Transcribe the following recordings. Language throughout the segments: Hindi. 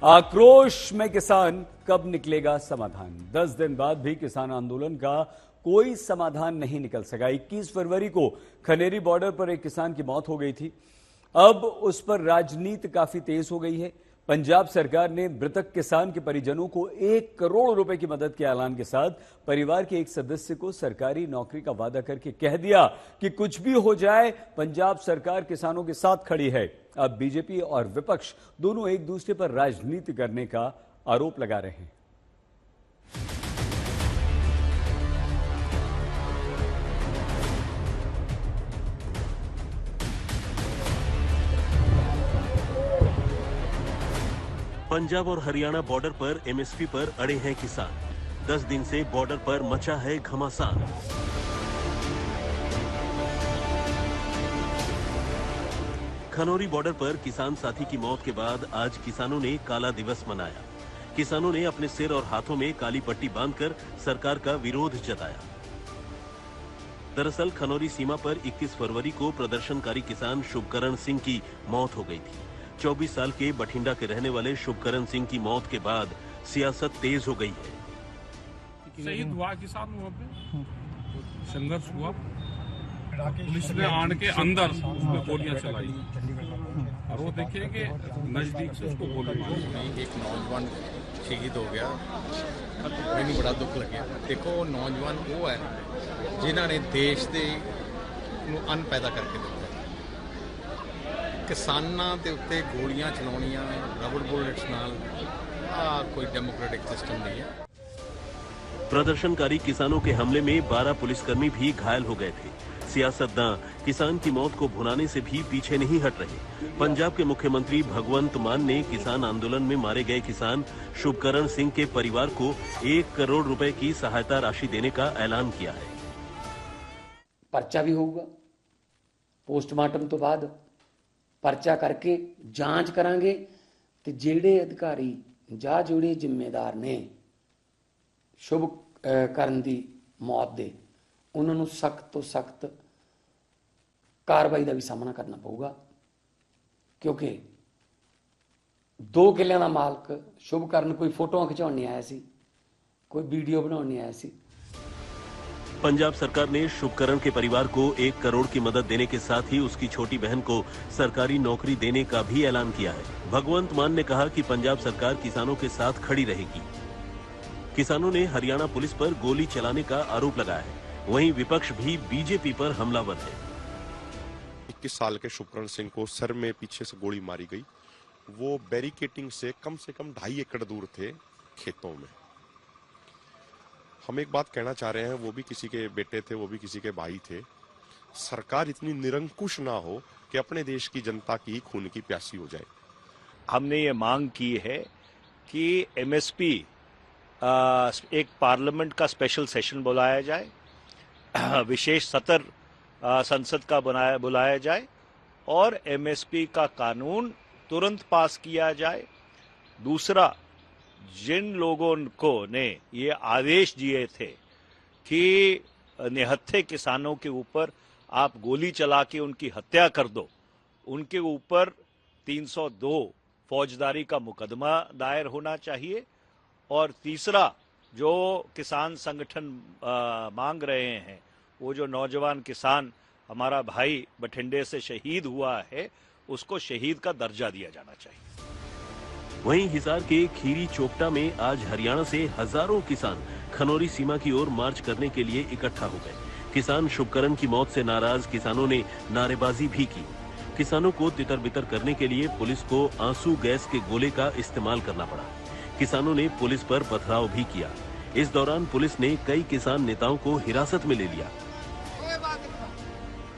आक्रोश में किसान, कब निकलेगा समाधान? 10 दिन बाद भी किसान आंदोलन का कोई समाधान नहीं निकल सका। 21 फरवरी को खनेरी बॉर्डर पर एक किसान की मौत हो गई थी। अब उस पर राजनीति काफी तेज हो गई है। पंजाब सरकार ने मृतक किसान के परिजनों को 1 करोड़ रुपए की मदद के ऐलान के साथ परिवार के एक सदस्य को सरकारी नौकरी का वादा करके कह दिया कि कुछ भी हो जाए पंजाब सरकार किसानों के साथ खड़ी है। अब बीजेपी और विपक्ष दोनों एक दूसरे पर राजनीति करने का आरोप लगा रहे हैं। पंजाब और हरियाणा बॉर्डर पर एमएसपी पर अड़े हैं किसान। 10 दिन से बॉर्डर पर मचा है घमासान। खनौरी बॉर्डर पर किसान साथी की मौत के बाद आज किसानों ने काला दिवस मनाया। किसानों ने अपने सिर और हाथों में काली पट्टी बांधकर सरकार का विरोध जताया। दरअसल खनौरी सीमा पर 21 फरवरी को प्रदर्शनकारी किसान शुभकरण सिंह की मौत हो गई थी। 24 साल के बठिंडा के रहने वाले शुभकरण सिंह की मौत के बाद सियासत तेज हो गई है। शहीद हुआ किसान, वहाँ पे संघर्ष हुआ, पुलिस ने आन के अंदर उसमें गोलियां चलाई और वो देखिए कि नजदीक से उसको गोली मारी। एक नौजवान शहीद हो गया, मैंने बड़ा दुख लग्या। देखो नौजवान वो है जिन्हों ने देश के अन्न पैदा करके दिता। किसानां दे उत्ते गोलियां चलाउणियां रबड़ बुलेट्स नाल कोई डेमोक्रेटिक सिस्टम नहीं है। प्रदर्शनकारी किसानों के हमले में 12 पुलिसकर्मी भी घायल हो गए थे। सियासतदान किसान की मौत को भुनाने से भी पीछे नहीं हट रहे। पंजाब के मुख्यमंत्री भगवंत मान ने किसान आंदोलन में मारे गए किसान शुभकरण सिंह के परिवार को 1 करोड़ रुपए की सहायता राशि देने का ऐलान किया है। पर्चा भी होगा पोस्टमार्टम तो बाद, पर्चा करके जांच करांगे ते जेड़े अधिकारी जा जोड़े जिम्मेदार ने शुभकरण दी मौत दे उन्होंने सख्त तो सख्त कार्रवाई का भी सामना करना पऊगा, क्योंकि 2 किलियां दा मालक शुभकरण कोई फोटो खिचाउण नहीं आया सी, कोई वीडियो बनाउण नहीं आया सी। पंजाब सरकार ने शुभकरण के परिवार को 1 करोड़ की मदद देने के साथ ही उसकी छोटी बहन को सरकारी नौकरी देने का भी ऐलान किया है। भगवंत मान ने कहा कि पंजाब सरकार किसानों के साथ खड़ी रहेगी। किसानों ने हरियाणा पुलिस पर गोली चलाने का आरोप लगाया है। वहीं विपक्ष भी बीजेपी पर हमलावर है। 21 साल के शुभकरण सिंह को सर में पीछे से गोली मारी गई। वो बैरिकेटिंग से कम 2.5 एकड़ दूर थे खेतों में। हम एक बात कहना चाह रहे हैं, वो भी किसी के बेटे थे, वो भी किसी के भाई थे। सरकार इतनी निरंकुश ना हो कि अपने देश की जनता की खून की प्यासी हो जाए। हमने ये मांग की है कि एमएसपी एक पार्लियामेंट का स्पेशल सेशन बुलाया जाए, विशेष सत्र संसद का बुलाया जाए और एमएसपी का कानून तुरंत पास किया जाए। दूसरा, जिन लोगों को ने ये आदेश दिए थे कि निहत्थे किसानों के ऊपर आप गोली चला के उनकी हत्या कर दो, उनके ऊपर 302 फौजदारी का मुकदमा दायर होना चाहिए। और तीसरा, जो किसान संगठन मांग रहे हैं, वो जो नौजवान किसान हमारा भाई बठिंडे से शहीद हुआ है, उसको शहीद का दर्जा दिया जाना चाहिए। वहीं हिसार के खीरी चोपटा में आज हरियाणा से हजारों किसान खनौरी सीमा की ओर मार्च करने के लिए इकट्ठा हो गए। किसान शुभकरण की मौत से नाराज किसानों ने नारेबाजी भी की। किसानों को तितर बितर करने के लिए पुलिस को आंसू गैस के गोले का इस्तेमाल करना पड़ा। किसानों ने पुलिस पर पथराव भी किया। इस दौरान पुलिस ने कई किसान नेताओं को हिरासत में ले लिया।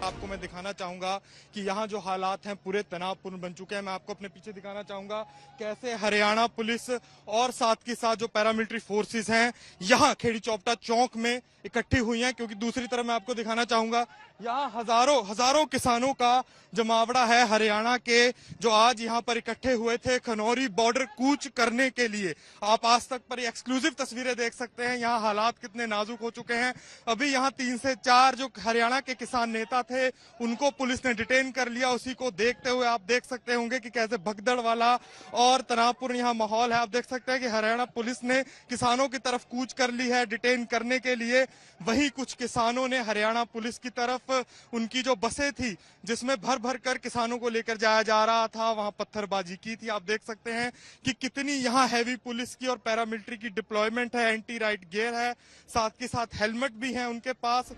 आपको मैं दिखाना चाहूंगा कि यहाँ जो हालात हैं पूरे तनावपूर्ण बन चुके हैं। मैं आपको अपने पीछे दिखाना चाहूंगा कैसे हरियाणा पुलिस और साथ के साथ जो पैरामिलिट्री फोर्सेस हैं यहाँ खेड़ी चौपटा चौक में इकट्ठी हुई हैं, क्योंकि दूसरी तरफ मैं आपको दिखाना चाहूंगा यहाँ हजारों किसानों का जमावड़ा है हरियाणा के, जो आज यहाँ पर इकट्ठे हुए थे खनौरी बॉर्डर कूच करने के लिए। आप आज तक पर एक्सक्लूसिव तस्वीरें देख सकते हैं, यहाँ हालात कितने नाजुक हो चुके हैं। अभी यहाँ 3 से 4 जो हरियाणा के किसान नेता थे उनको पुलिस ने डिटेन कर लिया। उसी को देखते हुए आप देख सकते होंगे कि कैसे भगदड़ वाला और तनावपूर्ण यहाँ माहौल है। आप देख सकते हैं कि हरियाणा पुलिस ने किसानों की तरफ कूच कर ली है डिटेन करने के लिए। वहीं कुछ किसानों ने हरियाणा पुलिस की तरफ उनकी जो बसें थी जिसमें भर भर कर किसानों को लेकर जाया जा रहा था, वहां पत्थरबाजी की थी। आप देख सकते हैं कि कितनी यहाँ हैवी पुलिस की और पैरामिलिट्री की डिप्लॉयमेंट है, एंटी राइट गियर है, साथ के साथ हेलमेट भी है उनके पास।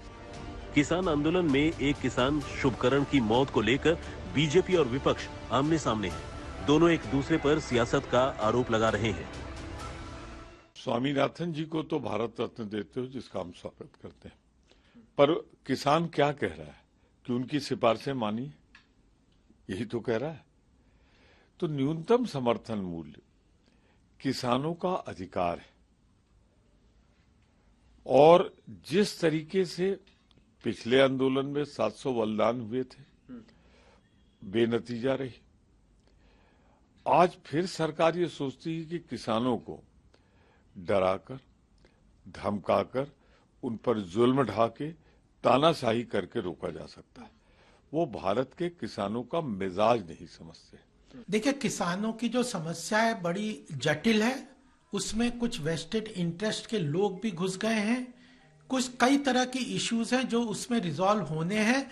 किसान आंदोलन में एक किसान शुभकरण की मौत को लेकर बीजेपी और विपक्ष आमने सामने है। दोनों एक दूसरे पर सियासत का आरोप लगा रहे हैं। स्वामीनाथन जी को तो भारत रत्न देते हो, जिसका हम स्वागत करते हैं, पर किसान क्या कह रहा है कि उनकी सिफारिशें मानी, यही तो कह रहा है। तो न्यूनतम समर्थन मूल्य किसानों का अधिकार है, और जिस तरीके से पिछले आंदोलन में 700 बलिदान हुए थे, बेनतीजा रही। आज फिर सरकार ये सोचती है कि किसानों को डराकर, धमकाकर, उन पर जुल्म ढाके, तानाशाही करके रोका जा सकता है। वो भारत के किसानों का मिजाज नहीं समझते। देखिए, किसानों की जो समस्या है बड़ी जटिल है। उसमें कुछ वेस्टेड इंटरेस्ट के लोग भी घुस गए हैं। कुछ कई तरह की इश्यूज हैं जो उसमें रिजॉल्व होने हैं।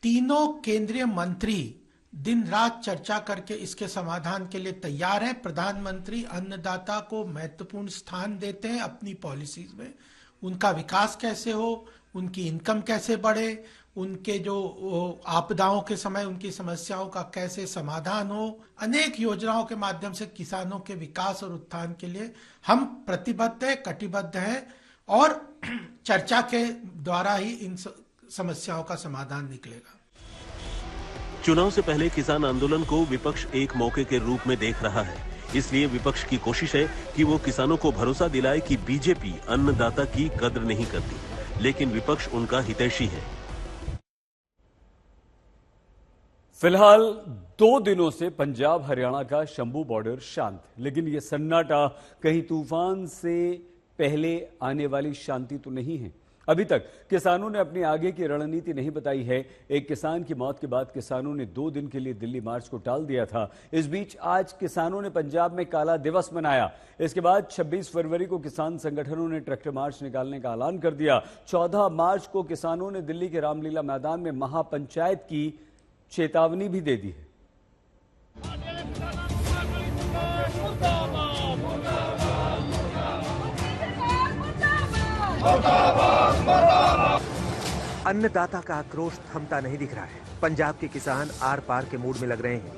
तीनों केंद्रीय मंत्री दिन रात चर्चा करके इसके समाधान के लिए तैयार हैं। प्रधानमंत्री अन्नदाता को महत्वपूर्ण स्थान देते हैं अपनी पॉलिसीज में। उनका विकास कैसे हो, उनकी इनकम कैसे बढ़े, उनके जो आपदाओं के समय उनकी समस्याओं का कैसे समाधान हो, अनेक योजनाओं के माध्यम से किसानों के विकास और उत्थान के लिए हम प्रतिबद्ध है, कटिबद्ध है, और चर्चा के द्वारा ही इन समस्याओं का समाधान निकलेगा। चुनाव से पहले किसान आंदोलन को विपक्ष एक मौके के रूप में देख रहा है। इसलिए विपक्ष की कोशिश है कि वो किसानों को भरोसा दिलाए कि बीजेपी अन्नदाता की कद्र नहीं करती, लेकिन विपक्ष उनका हितैषी है। फिलहाल 2 दिनों से पंजाब हरियाणा का शंभू बॉर्डर शांत, लेकिन ये सन्नाटा कहीं तूफान से पहले आने वाली शांति तो नहीं है। अभी तक किसानों ने अपनी आगे की रणनीति नहीं बताई है। एक किसान की मौत के बाद किसानों ने 2 दिन के लिए दिल्ली मार्च को टाल दिया था। इस बीच आज किसानों ने पंजाब में काला दिवस मनाया। इसके बाद 26 फरवरी को किसान संगठनों ने ट्रैक्टर मार्च निकालने का ऐलान कर दिया। 14 मार्च को किसानों ने दिल्ली के रामलीला मैदान में महापंचायत की चेतावनी भी दे दी है। अन्नदाता का आक्रोश थमता नहीं दिख रहा है। पंजाब के किसान आर पार के मूड में लग रहे हैं।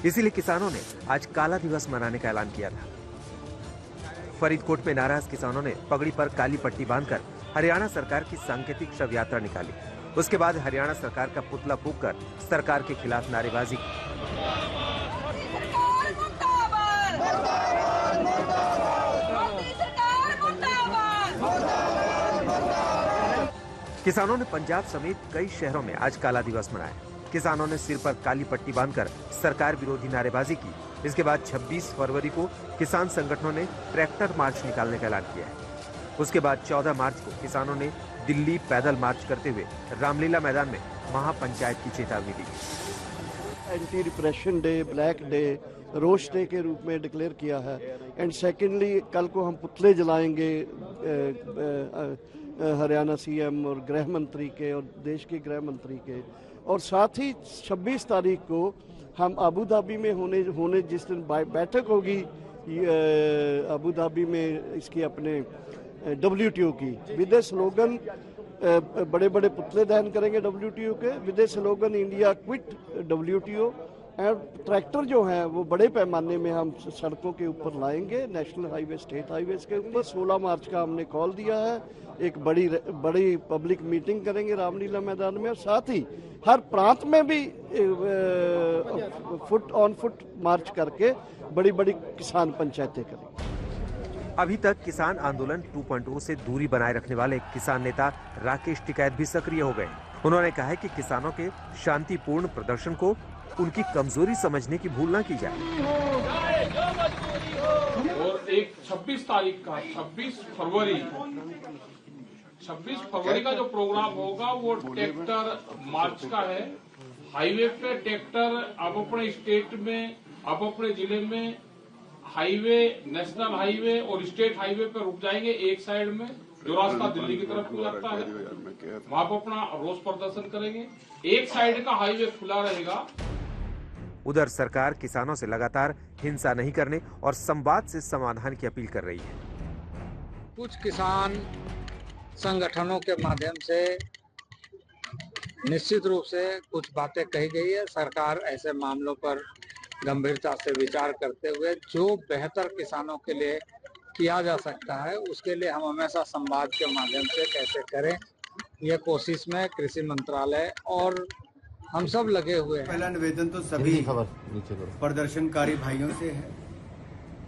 इसीलिए किसानों ने आज काला दिवस मनाने का ऐलान किया था। फरीदकोट में नाराज किसानों ने पगड़ी पर काली पट्टी बांधकर हरियाणा सरकार की सांकेतिक शव यात्रा निकाली। उसके बाद हरियाणा सरकार का पुतला फूंककर सरकार के खिलाफ नारेबाजी की। किसानों ने पंजाब समेत कई शहरों में आज काला दिवस मनाया। किसानों ने सिर पर काली पट्टी बांधकर सरकार विरोधी नारेबाजी की। इसके बाद 26 फरवरी को किसान संगठनों ने ट्रैक्टर मार्च निकालने का ऐलान किया है। उसके बाद 14 मार्च को किसानों ने दिल्ली पैदल मार्च करते हुए रामलीला मैदान में महापंचायत की चेतावनी दी। Anti repression day, black day, रोष डे के रूप में डिक्लेयर किया है। एंड सेकेंडली कल को हम पुतले जलाएंगे हरियाणा सीएम और गृह मंत्री के और देश के गृह मंत्री के। और साथ ही 26 तारीख को हम अबू धाबी में होने जिस दिन बैठक होगी अबू धाबी में इसकी अपने WTO की, विद स्लोगन बड़े बड़े पुतले दहन करेंगे WTO के, with slogan India quit WTO। और ट्रैक्टर जो हैं वो बड़े पैमाने में हम सड़कों के ऊपर लाएंगे, नेशनल हाईवे, स्टेट हाईवेज के ऊपर। 16 मार्च का हमने कॉल दिया है। एक बड़ी पब्लिक मीटिंग करेंगे रामलीला मैदान में, और साथ ही हर प्रांत में भी फुट मार्च करके बड़ी बड़ी किसान पंचायतें करेंगे। अभी तक किसान आंदोलन 2.0 से दूरी बनाए रखने वाले किसान नेता राकेश टिकैत भी सक्रिय हो गए। उन्होंने कहा है कि किसानों के शांतिपूर्ण प्रदर्शन को उनकी कमजोरी समझने की भूल न की जाए। और एक 26 तारीख का 26 फरवरी 26 फरवरी का जो प्रोग्राम होगा वो ट्रैक्टर मार्च का है। हाईवे पे ट्रैक्टर अब अपने स्टेट में, अब अपने जिले में हाईवे, नेशनल हाईवे और स्टेट हाईवे पे रुक जाएंगे एक साइड में, जो रास्ता दिल्ली की तरफ को जाता है, वहां पर अपना रोष प्रदर्शन करेंगे। एक साइड का हाईवे खुला रहेगा। उधर सरकार किसानों से लगातार हिंसा नहीं करने और संवाद से समाधान की अपील कर रही है। कुछ किसान संगठनों के माध्यम से निश्चित रूप से कुछ बातें कही गई है। सरकार ऐसे मामलों पर गंभीरता से विचार करते हुए जो बेहतर किसानों के लिए किया जा सकता है उसके लिए हम हमेशा संवाद के माध्यम से कैसे करें, ये कोशिश में कृषि मंत्रालय और हम सब लगे हुए हैं। पहला निवेदन तो सभी प्रदर्शनकारी भाइयों से है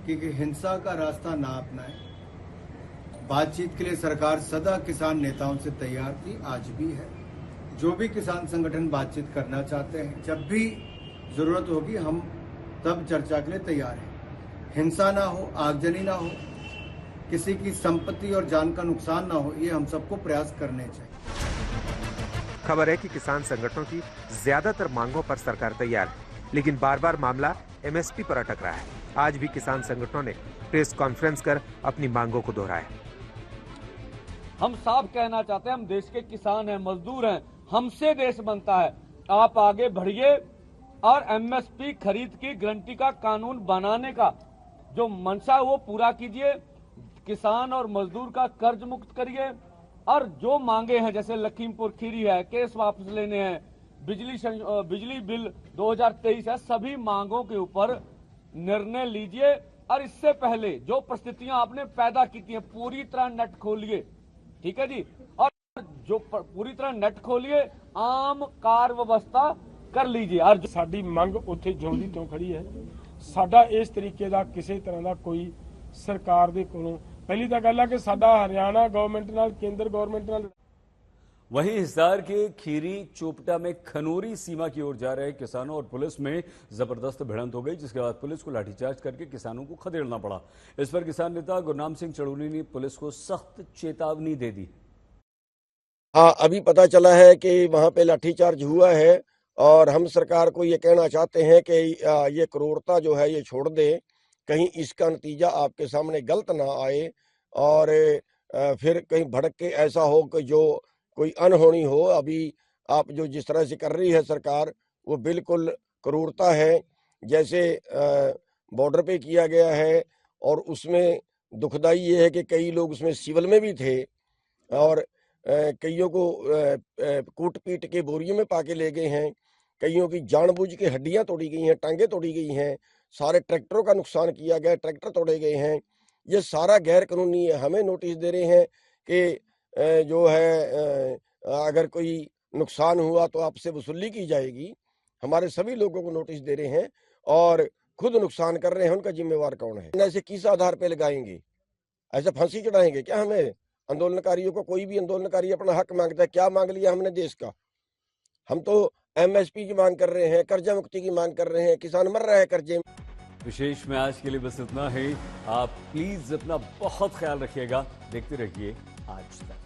कि हिंसा का रास्ता ना अपनाएं। बातचीत के लिए सरकार सदा किसान नेताओं से तैयार थी, आज भी है। जो भी किसान संगठन बातचीत करना चाहते हैं, जब भी जरूरत होगी हम तब चर्चा के लिए तैयार हैं। हिंसा ना हो, आगजनी ना हो, किसी की संपत्ति और जान का नुकसान ना हो, ये हम सबको प्रयास करने चाहिए। खबर है कि किसान संगठनों की ज्यादातर मांगों पर सरकार तैयार है, लेकिन बार बार मामला एमएसपी पर अटक रहा है। आज भी किसान संगठनों ने प्रेस कॉन्फ्रेंस कर अपनी मांगों को दोहराया। हम साफ कहना चाहते हैं, हम देश के किसान हैं, मजदूर हैं, हमसे देश बनता है। आप आगे बढ़िए और एमएसपी खरीद की गारंटी का कानून बनाने का जो मंशा है वो पूरा कीजिए। किसान और मजदूर का कर्ज मुक्त करिए और जो मांगे हैं, जैसे लखीमपुर खीरी है, केस वापस लेने हैं, बिजली बिल 2023 है, सभी मांगों के ऊपर निर्णय लीजिए। और इससे पहले जो परिस्थितियां आपने पैदा की थी पूरी तरह नेट खोलिए, ठीक है जी, और जो पूरी तरह नेट खोलिए, आम कार व्यवस्था कर लीजिए। और साडी मंग उत्थे जिउंदी तो खड़ी है। साडा इस तरीके का किसी तरह का कोई सरकार दे कोलों पहली तो गल है कि साडा हरियाणा गवर्नमेंट नाल केंद्र गवर्नमेंट नाल। वहीं हिसार के खीरी चोपटा में खनोरी सीमा की ओर जा रहे किसानों और पुलिस में जबरदस्त भिड़ंत हो गई, जिसके बाद पुलिस को लाठीचार्ज करके किसानों को खदेड़ना पड़ा। इस पर किसान नेता गुरनाम सिंह चड़ूनी ने पुलिस को सख्त चेतावनी दे दी। हाँ, अभी पता चला है कि वहां पे लाठीचार्ज हुआ है और हम सरकार को ये कहना चाहते हैं कि ये क्रूरता जो है ये छोड़ दे, कहीं इसका नतीजा आपके सामने गलत ना आए और फिर कहीं भड़क के ऐसा हो कि जो कोई अनहोनी हो। अभी आप जो जिस तरह से कर रही है सरकार वो बिल्कुल क्रूरता है, जैसे बॉर्डर पे किया गया है। और उसमें दुखदाई ये है कि कई लोग उसमें सिविल में भी थे और कईयों को कूट पीट के बोरियों में पाके ले गए हैं, कईयों की जानबूझ के हड्डियां तोड़ी गई हैं, टांगे तोड़ी गई हैं, सारे ट्रैक्टरों का नुकसान किया गया, ट्रैक्टर तोड़े गए हैं। ये सारा गैर कानूनी है। हमें नोटिस दे रहे हैं कि जो है अगर कोई नुकसान हुआ तो आपसे वसूली की जाएगी। हमारे सभी लोगों को नोटिस दे रहे हैं और खुद नुकसान कर रहे हैं, उनका जिम्मेवार कौन है? ऐसे किस आधार पे लगाएंगे? ऐसे फांसी चढ़ाएंगे क्या हमें आंदोलनकारियों को? कोई भी आंदोलनकारी अपना हक मांगता है, क्या मांग लिया हमने देश का? हम तो एमएसपी की मांग कर रहे हैं, कर्जा मुक्ति की मांग कर रहे हैं, किसान मर रहा है कर्जे में। विशेष में आज के लिए बस इतना ही। आप प्लीज अपना बहुत ख्याल रखिएगा। देखते रहिए आज तक।